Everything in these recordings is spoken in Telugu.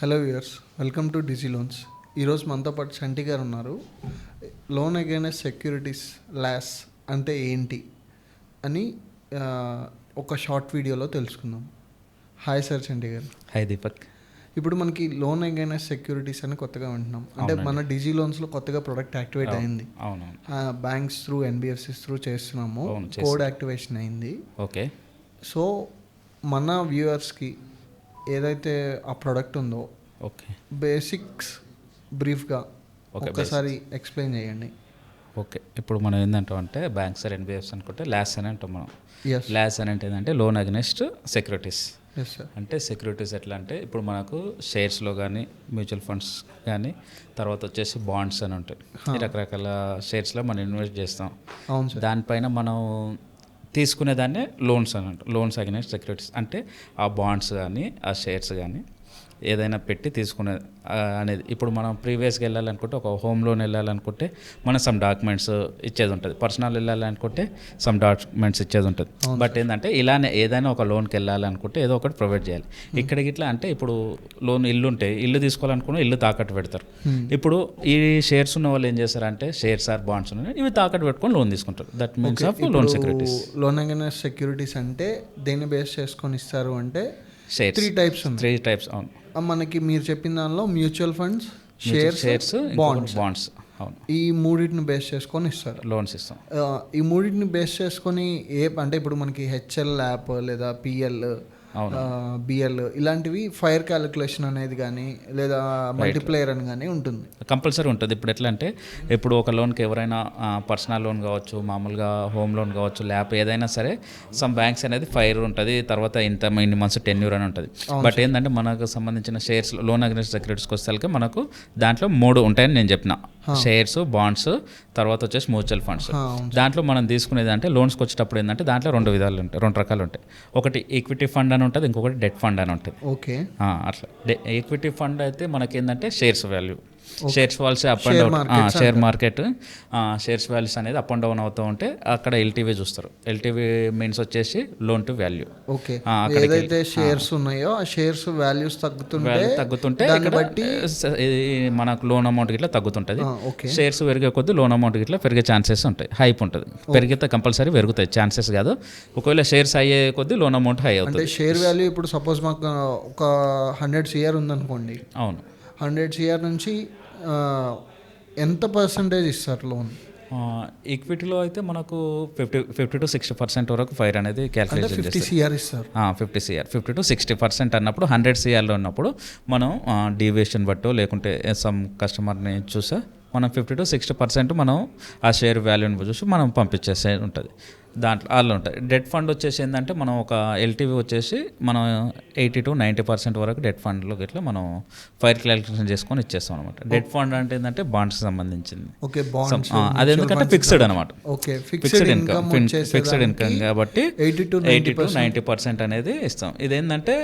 Hello viewers, welcome to Digi Loans. ఈరోజు మనతో పాటు చంటి గారు ఉన్నారు. లోన్ అగైనెస్ట్ సెక్యూరిటీస్ లాస్ అంటే ఏంటి అని ఒక షార్ట్ వీడియోలో తెలుసుకుందాం. హాయ్ సార్ చంటి గారు. హాయ్ దీపక్. ఇప్పుడు మనకి లోన్ అగైనెస్ట్ సెక్యూరిటీస్ అని కొత్తగా వింటున్నాం. అంటే మన డిజీ లోన్స్లో కొత్తగా ప్రొడక్ట్ యాక్టివేట్ అయింది. బ్యాంక్స్ త్రూ ఎన్బిఎఫ్సిస్ త్రూ చేస్తున్నాము. కోడ్ యాక్టివేషన్ అయింది. ఓకే. సో మన వ్యూయర్స్కి ఏదైతే ఆ ప్రోడక్ట్ ఉందో ఓకే బేసిక్స్ బ్రీఫ్గా ఒకసారి ఎక్స్ప్లెయిన్ చేయండి. ఓకే, ఇప్పుడు మనం ఏంటంటే బ్యాంక్స్ ఆర్ ఎన్బిఎఫ్స్ అనుకుంటే లాస్ అని అంటాం మనం. లాస్ అని అంటే ఏంటంటే లోన్ అగెనెస్ట్ సెక్యూరిటీస్. అంటే సెక్యూరిటీస్ ఎట్లా అంటే ఇప్పుడు మనకు షేర్స్లో కానీ మ్యూచువల్ ఫండ్స్ కానీ తర్వాత వచ్చేసి బాండ్స్ అని ఉంటాయి. ఈ రకరకాల షేర్స్లో మనం ఇన్వెస్ట్ చేస్తాం. దానిపైన మనం తీసుకునేదాన్ని లోన్స్ అని అంటాం. లోన్స్ అగెనెస్ట్ సెక్యూరిటీస్ అంటే ఆ బాండ్స్ కానీ ఆ షేర్స్ కానీ ఏదైనా పెట్టి తీసుకునేది అనేది. ఇప్పుడు మనం ప్రీవియస్గా వెళ్ళాలనుకుంటే ఒక హోమ్ లోన్ వెళ్ళాలనుకుంటే మనం సమ్ డాక్యుమెంట్స్ ఇచ్చేది ఉంటుంది. పర్సనల్ వెళ్ళాలనుకుంటే సమ్ డాక్యుమెంట్స్ ఇచ్చేది ఉంటుంది. బట్ ఏంటంటే ఇలానే ఏదైనా ఒక లోన్కి వెళ్ళాలనుకుంటే ఏదో ఒకటి ప్రొవైడ్ చేయాలి. ఇక్కడికి ఇట్లా అంటే ఇప్పుడు లోన్ ఇల్లు ఉంటే ఇల్లు తీసుకోవాలనుకున్న ఇల్లు తాకట్టు పెడతారు. ఇప్పుడు ఈ షేర్స్ ఉన్న వాళ్ళు ఏం చేస్తారంటే షేర్స్ ఆర్ బాండ్స్ ఉన్నాయి ఇవి తాకట్టు పెట్టుకొని లోన్ తీసుకుంటారు. That means of loan securities. Loan against securities అంటే దేన్ని బేస్ చేసుకొని ఇస్తారు అంటే షేర్స్. త్రీ టైప్స్ అవును. మనకి మీరు చెప్పిన దానిలో మ్యూచువల్ ఫండ్స్, షేర్స్, బాండ్స్ అవును. ఈ మూడింటిని బేస్ చేసుకొని ఇస్తారు, లోన్స్ ఇస్తాం. ఈ మూడింటిని బేస్ చేసుకొని అంటే ఇప్పుడు మనకి హెచ్ఎల్ యాప్ లేదా పిఎల్, బిఎల్ ఇలాంటివి ఫైర్ క్యాలిక్యులేషన్ అనేది కానీ లేదా మల్టిప్లేయర్ అని కానీ ఉంటుంది, కంపల్సరీ ఉంటుంది. ఇప్పుడు ఎట్లా అంటే ఇప్పుడు ఒక లోన్కి ఎవరైనా పర్సనల్ లోన్ కావచ్చు, మామూలుగా హోమ్ లోన్ కావచ్చు, ల్యాప్ ఏదైనా సరే సమ్ బ్యాంక్స్ అనేది ఫైర్ ఉంటుంది. తర్వాత ఇన్ని మంత్స్ టెన్యూర్ అని ఉంటుంది. బట్ ఏంటంటే మనకు సంబంధించిన షేర్స్ లోన్ అగెనెస్ట్ సెక్యూరిటీస్కి వచ్చేసరికి మనకు దాంట్లో 3 ఉంటాయని నేను చెప్పిన. షేర్స్, బాండ్స్, తర్వాత వచ్చేసి మ్యూచువల్ ఫండ్స్. దాంట్లో మనం తీసుకునేది అంటే లోన్స్కి వచ్చేటప్పుడు ఏంటంటే దాంట్లో 2 రకాలు ఉంటాయి. ఒకటి ఈక్విటీ ఫండ్ అని ఉంటుంది, ఇంకొకటి డెట్ ఫండ్ అని ఉంటుంది. ఓకే. అట్లా ఈక్విటీ ఫండ్ అయితే మనకి ఏంటంటే shares value, shares values up and down, share market shares values అనేది అప్ అండ్ డౌన్ అవుతూ ఉంటే అక్కడ ఎల్టీవీ చూస్తారు. ఎల్టీవీ మీన్స్ వచ్చేసి లోన్ టు వాల్యూ. ఓకే. ఏదైతే షేర్స్ ఉన్నాయో ఆ షేర్స్ వాల్యూస్ తగ్గుతుంటే బట్టి మనకు లోన్ అమౌంట్ ఇట్లా తగ్గుతుంటుంది. షేర్స్ పెరిగే కొద్దీ లోన్ అమౌంట్ ఇట్లా పెరిగే ఛాన్సెస్ ఉంటాయి. హైప్ ఉంటుంది. పెరిగితే కంపల్సరీ పెరుగుతాయి, ఛాన్సెస్ కాదు. ఒకవేళ షేర్స్ అయ్యే కొద్దీ లోన్ అమౌంట్ హై అవుతుంది. షేర్ వాల్యూ ఇప్పుడు సపోజ్ మాకు ఒక 100 CR ఉందనుకోండి. అవును. 100 CR నుంచి ఎంత పర్సంటేజ్ ఇస్తారు లోన్? ఈక్విటీలో అయితే మనకు 50 to 60% వరకు ఫైర్ అనేది క్యాలిక్యులేషన్ చేస్తారు. 50 CR ఇస్తారు. 50 CR 50 to 60% అన్నప్పుడు 100 CRలో ఉన్నప్పుడు మనం డీవియేషన్ బట్టో లేకుంటే సమ్ కస్టమర్ని చూసా మనం 50 to 60% మనం ఆ షేర్ వాల్యూని చూసి మనం పంపించేసే ఉంటుంది. దాంట్లో వాళ్ళు ఉంటాయి. డెట్ ఫండ్ వచ్చేసి ఏంటంటే మనం ఒక ఎల్టీవీ వచ్చేసి మనం 80 to 90% వరకు డెట్ ఫండ్లో ఇట్లా మనం ఫైర్ క్యాలిక్యులేషన్ చేసుకొని ఇచ్చేస్తాం అనమాట. డెట్ ఫండ్ అంటే ఏంటంటే బాండ్స్ సంబంధించింది. అది ఎందుకంటే ఫిక్స్డ్ అనమాట. ఫిక్స్డ్ ఇన్కమ్ కాబట్టి 80 to 90% అనేది ఇస్తాం. ఇదేంటంటే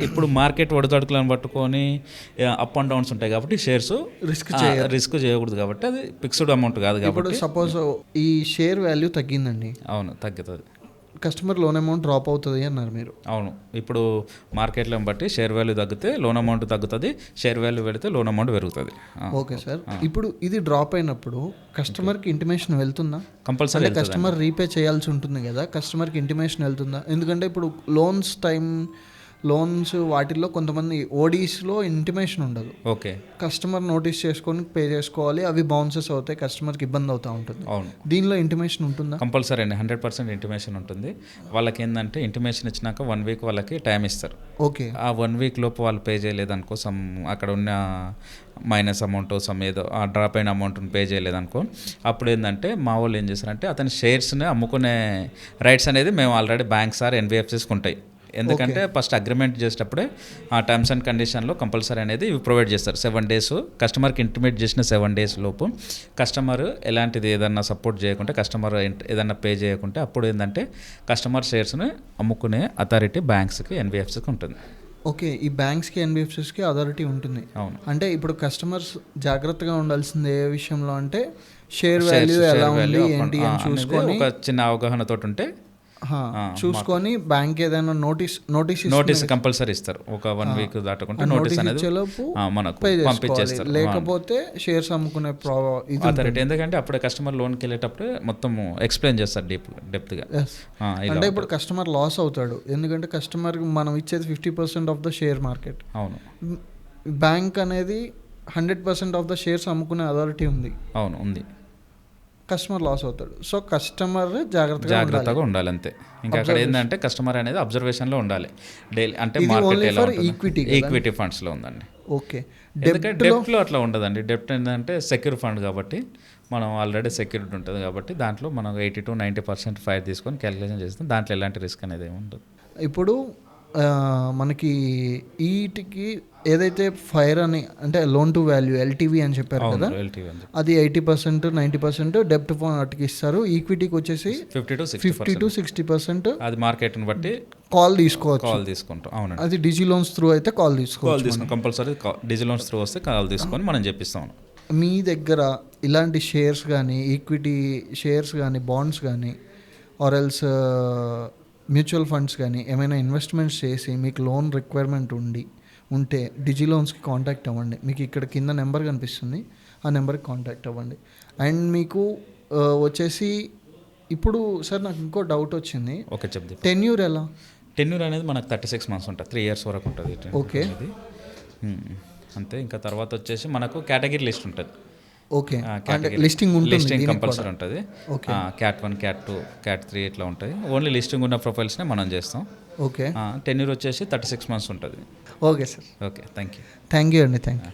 ఇప్పుడు మార్కెట్ ఒడిదొడుకులను పట్టుకొని అప్ అండ్ డౌన్స్ ఉంటాయి కాబట్టి షేర్స్ రిస్క్ చేయకూడదు కాబట్టి అది ఫిక్స్డ్ అమౌంట్ కాదు కాబట్టి. సపోజ్ ఈ షేర్ వాల్యూ తగ్గిందండి. అవును, తగ్గుతుంది. కస్టమర్ లోన్ అమౌంట్ డ్రాప్ అవుతుంది అన్నారు మీరు. అవును. ఇప్పుడు మార్కెట్లో బట్టి షేర్ వాల్యూ తగ్గితే లోన్ అమౌంట్ తగ్గుతుంది, షేర్ వాల్యూ పెడితే లోన్ అమౌంట్ పెరుగుతుంది. Okay sir. ఇప్పుడు ఇది డ్రాప్ అయినప్పుడు కస్టమర్కి ఇంటిమేషన్ వెళ్తుందా? కంపల్సరీ. కస్టమర్ రీపే చేయాల్సి ఉంటుంది కదా, కస్టమర్కి ఇంటిమేషన్ వెళ్తుందా? ఎందుకంటే ఇప్పుడు లోన్స్ వాటిల్లో కొంతమంది ఓడీస్లో ఇంటిమేషన్ ఉండదు. ఓకే. కస్టమర్ నోటీస్ చేసుకొని పే చేసుకోవాలి, అవి బౌన్సెస్ అవుతాయి, కస్టమర్కి ఇబ్బంది అవుతూ ఉంటుంది. అవును. దీనిలో ఇంటిమేషన్ ఉంటుందా? కంపల్సరీ అండి, 100% ఇంటిమేషన్ ఉంటుంది. వాళ్ళకి ఏంటంటే ఇంటిమేషన్ ఇచ్చినాక 1 week వాళ్ళకి టైం ఇస్తారు. ఓకే. ఆ 1 week లోపు వాళ్ళు పే చేయలేదనుకో, సమ్ అక్కడ ఉన్న మైనస్ అమౌంట్ సమ్ ఏదో ఆ డ్రాప్ అయిన అమౌంట్ని పే చేయలేదనుకో, అప్పుడు ఏంటంటే మా వాళ్ళు ఏం చేస్తారంటే అతని షేర్స్ని అమ్ముకునే రైట్స్ అనేది మేము ఆల్రెడీ బ్యాంక్స్ ఆర్ ఎన్బిఎఫ్సిస్కి ఉంటాయి. ఎందుకంటే ఫస్ట్ అగ్రిమెంట్ చేసేటప్పుడే ఆ టర్మ్స్ అండ్ కండిషన్లో కంపల్సరీ అనేది ఇవి ప్రొవైడ్ చేస్తారు. 7 days కస్టమర్కి ఇంటిమేట్ చేసిన 7 days లోపు కస్టమర్ ఎలాంటిది ఏదన్నా సపోర్ట్ చేయకుంటే, కస్టమర్ ఏదన్నా పే చేయకుంటే అప్పుడు ఏంటంటే కస్టమర్ షేర్స్ని అమ్ముకునే అథారిటీ బ్యాంక్స్కి ఎన్బిఎఫ్సికి ఉంటుంది. ఓకే. ఈ బ్యాంక్స్కి ఎన్బిఎఫ్సిస్కి అథారిటీ ఉంటుంది. అవును. అంటే ఇప్పుడు కస్టమర్స్ జాగ్రత్తగా ఉండాల్సింది ఏ విషయంలో అంటే షేర్ వాల్యూ ఎలా ఉంది ఏంటి అని చూసుకొని ఒక చిన్న అవగాహనతో ఉంటే చూసుకొని బ్యాంక్ ఏదైనా నోటీస్ కంపల్సరీ ఇస్తారు. ఒక 1 వీక్ దాటకుంటే నోటీస్ అనేది ఇచ్చేలోపు మనకు pay చేసుకోవాలి. పంపించేస్తారు. లేకపోతే షేర్స్ అమ్ముకునే ఇది అథారిటీ ఎందుకంటే అప్పుడే కస్టమర్ లోన్కి వెళ్ళేటప్పుడు మొత్తం ఎక్స్ప్లెయిన్ చేస్తారు డెప్త్గా. అంటే ఇప్పుడు కస్టమర్ లాస్ అవుతాడు, ఎందుకంటే కస్టమర్ మనం ఇచ్చేది 50% ఆఫ్ ద షేర్ మార్కెట్. అవును. బ్యాంక్ అనేది 100% ఆఫ్ ద షేర్స్ అమ్ముకునే అథారిటీ ఉంది. అవును ఉంది. కస్టమర్ లాస్ అవుతాడు. సో కస్టమర్ జాగ్రత్తగా ఉండాలి అంతే. ఇంకా అక్కడ ఏంటంటే కస్టమర్ అనేది అబ్జర్వేషన్లో ఉండాలి డైలీ. అంటే మార్కెట్ ఎలా ఈక్విటీ ఫండ్స్లో ఉందండి. ఓకే. డెప్ట్లో అట్లా ఉండదండి. డెప్ట్ ఏంటంటే సెక్యూర్ ఫండ్ కాబట్టి మనం ఆల్రెడీ సెక్యూరిటీ ఉంటుంది కాబట్టి దాంట్లో మనం 80 to 90% ఫైర్ తీసుకొని క్యాలిక్యులేషన్ చేస్తాం. దాంట్లో ఎలాంటి రిస్క్ అనేది ఏమి ఉండదు. ఇప్పుడు మనకి ఈటికి ఏదైతే ఫైర్ అని అంటే లోన్ టు వాల్యూ ఎల్టీవీ అని చెప్పారు కదా, అది 80% 90% డెప్ట్ వాటికి ఇస్తారు. ఈక్విటీకి వచ్చేసి 50 to 60% అది మార్కెట్ని బట్టి కాల్ తీసుకుంటాం. అవునండి. అది డిజి లోన్స్ త్రూ అయితే కాల్ తీసుకోవాలి. కంపల్సరీ డిజి లోన్స్ త్రూ వస్తే కాల్ తీసుకొని మనం చెప్పిస్తాం. మీ దగ్గర ఇలాంటి షేర్స్ కానీ ఈక్విటీ షేర్స్ కానీ బాండ్స్ కానీ ఆర్ ఎల్స్ మ్యూచువల్ ఫండ్స్ కానీ ఏమైనా ఇన్వెస్ట్మెంట్స్ చేసి మీకు లోన్ రిక్వైర్మెంట్ ఉంటే డిజి లోన్స్కి కాంటాక్ట్ అవ్వండి. మీకు ఇక్కడ కింద నెంబర్ కనిపిస్తుంది, ఆ నెంబర్కి కాంటాక్ట్ అవ్వండి. అండ్ మీకు వచ్చేసి ఇప్పుడు సార్ నాకు ఇంకో డౌట్ వచ్చింది. ఓకే చెప్తే టెన్యూర్ ఎలా? టెన్యూర్ అనేది మనకు 36 months ఉంటుంది, 3 years వరకు ఉంటుంది. ఓకే అంతే. ఇంకా తర్వాత వచ్చేసి మనకు కేటగిరీ లిస్ట్ ఉంటుంది. ఓకే. లిస్టింగ్ కంపల్సరీ ఉంటుంది. క్యాట్ 1, క్యాట్ 2, క్యాట్ 3 ఇట్లా ఉంటుంది. ఓన్లీ లిస్టింగ్ ఉన్న ప్రొఫైల్స్నే మనం చేస్తాం. ఓకే. టెన్యూర్ వచ్చేసి 36 months ఉంటుంది. Okay sir. Okay thank you అండి. Thank you.